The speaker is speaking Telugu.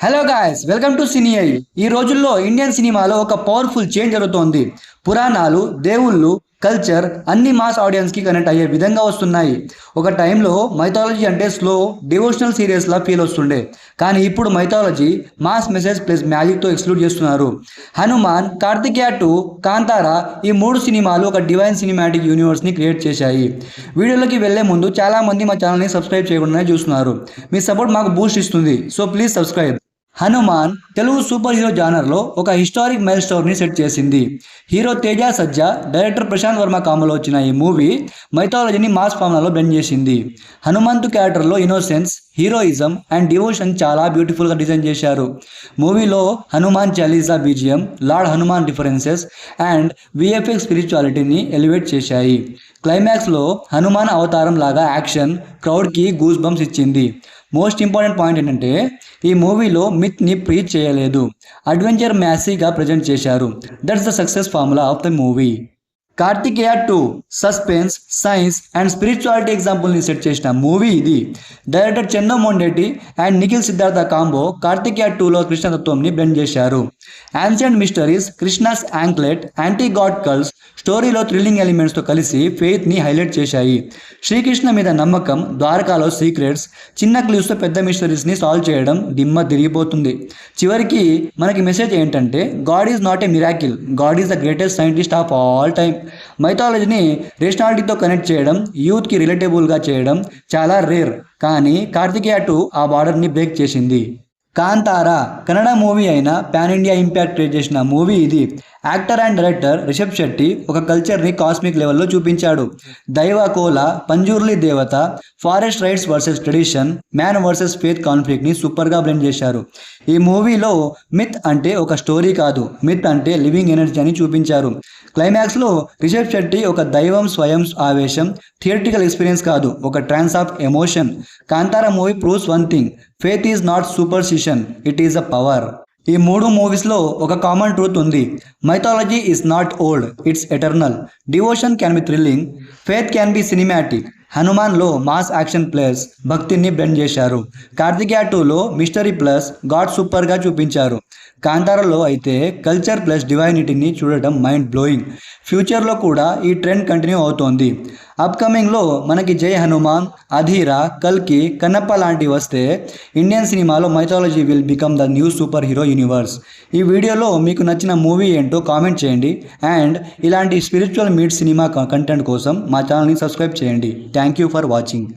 హలో గాయస్, వెల్కమ్ టు సినిఐ. ఈ రోజుల్లో ఇండియన్ సినిమాలో ఒక పవర్ఫుల్ చేంజ్ జరుగుతోంది. పురాణాలు, దేవుళ్ళు, కల్చర్ అన్ని మాస్ ఆడియన్స్కి కనెక్ట్ అయ్యే విధంగా వస్తున్నాయి. ఒక టైంలో మైథాలజీ అంటే స్లో డివోషనల్ సీరియస్లా ఫీల్ వస్తుండే, కానీ ఇప్పుడు మైథాలజీ మాస్ మెసేజ్ ప్లస్ మ్యాజిక్తో ఎక్స్క్లూడ్ చేస్తున్నారు. హనుమాన్, కార్తికేయ 2, కాంతారా ఈ 3 సినిమాలు ఒక డివైన్ సినిమాటిక్ యూనివర్స్ని క్రియేట్ చేశాయి. వీడియోలోకి వెళ్లే ముందు చాలామంది మా ఛానల్ని సబ్స్క్రైబ్ చేయకుండానే చూస్తున్నారు. మీ సపోర్ట్ మాకు బూస్ట్ ఇస్తుంది, so please subscribe. Hanuman Telugu superhero జానర్లో ఒక హిస్టారిక్ మైల్ స్టోర్ని సెట్ చేసింది. హీరో తేజ సజ్జా, డైరెక్టర్ ప్రశాంత్ వర్మ కాంబోలో వచ్చిన ఈ మూవీ మైథాలజీని మాస్ ఫార్ములాలో బ్లెండ్ చేసింది. హనుమంతు క్యారెక్టర్లో ఇన్నోసెన్స్, హీరోయిజం అండ్ డివోషన్ చాలా బ్యూటిఫుల్గా డిజైన్ చేశారు. మూవీలో Hanuman Chalisa BGM, Lord Hanuman references and VFX స్పిరిచువాలిటీని ఎలివేట్ చేశాయి. క్లైమాక్స్లో హనుమాన్ అవతారం లాగా యాక్షన్ క్రౌడ్కి గూస్ బంప్స్ ఇచ్చింది. మోస్ట్ ఇంపార్టెంట్ పాయింట్ ఏంటంటే ఈ మూవీలో మిత్ని ప్రీచ్ చేయలేదు, అడ్వెంచర్ మ్యాసీగా ప్రజెంట్ చేశారు. That's the success formula of the movie. Karthikeya 2 suspense, science and spirituality ఎగ్జాంపుల్ని సెట్ చేసిన మూవీ ఇది. Director Chandoo Mondeti and Nikhil Siddhartha combo Karthikeya 2లో కృష్ణతత్వంని బ్లెండ్ చేశారు. Ancient mysteries, Krishna's anklet, anti God calls స్టోరీలో థ్రిల్లింగ్ ఎలిమెంట్స్తో కలిసి ఫెయిత్ని హైలైట్ చేశాయి. శ్రీకృష్ణ మీద నమ్మకం, ద్వారకాలో సీక్రెట్స్, చిన్న క్లూస్తో పెద్ద మిస్టరీస్ని సాల్వ్ చేయడం దిమ్మ తిరిగిపోతుంది. చివరికి మనకి మెసేజ్ ఏంటంటే God is not a miracle, God is the greatest scientist of all time. మైథాలజీని రేషనాలిటీతో కనెక్ట్ చేయడం, యూత్కి రిలేటబుల్గా చేయడం చాలా రేర్, కానీ కార్తికేయ 2 ఆ బార్డర్ని బ్రేక్ చేసింది. కాంతారా కన్నడ మూవీ అయిన పాన్ ఇండియా ఇంపాక్ట్ క్రియేట్ చేసిన మూవీ ఇది. Actor and director Rishab Shetty ఒక కల్చర్ని కాస్మిక్ లెవెల్లో చూపించాడు. దైవ కోల, పంజూర్లీ దేవత, forest rights versus tradition, man versus faith కాన్ఫ్లిక్ట్ని సూపర్గా బ్లెండ్ చేశారు. ఈ మూవీలో మిత్ అంటే ఒక స్టోరీ కాదు, మిత్ అంటే లివింగ్ ఎనర్జీ అని చూపించారు. క్లైమాక్స్లో రిషబ్ శెట్టి ఒక దైవం స్వయం ఆవేశం, థియేట్రికల్ ఎక్స్పీరియన్స్ కాదు, ఒక trance of emotion. Kantara movie proves one thing, faith is not superstition, it is a power. ఈ 3 మూవీస్లో ఒక కామన్ ట్రూత్ ఉంది. Mythology is not old, it's eternal. Devotion can be thrilling, faith can be cinematic. హనుమాన్లో మాస్ యాక్షన్ ప్లస్ భక్తిని బ్లెండ్ చేశారు. కార్తికేయ 2లో మిస్టరీ ప్లస్ గాడ్ సూపర్గా చూపించారు. కాంతారాలో అయితే కల్చర్ ప్లస్ డివైనిటీని చూడటం మైండ్ బ్లోయింగ్. ఫ్యూచర్లో కూడా ఈ ట్రెండ్ కంటిన్యూ అవుతోంది. అప్కమింగ్లో మనకి జై హనుమాన్, అధీరా, కల్కి, కన్నప్ప లాంటివి వస్తే ఇండియన్ సినిమాలో mythology will become the new super hero universe. ఈ వీడియోలో మీకు నచ్చిన మూవీ ఏంటో కామెంట్ చేయండి అండ్ ఇలాంటి స్పిరిచువల్ మీట్ సినిమా కంటెంట్ కోసం మా ఛానల్ని సబ్స్క్రైబ్ చేయండి. Thank you for watching.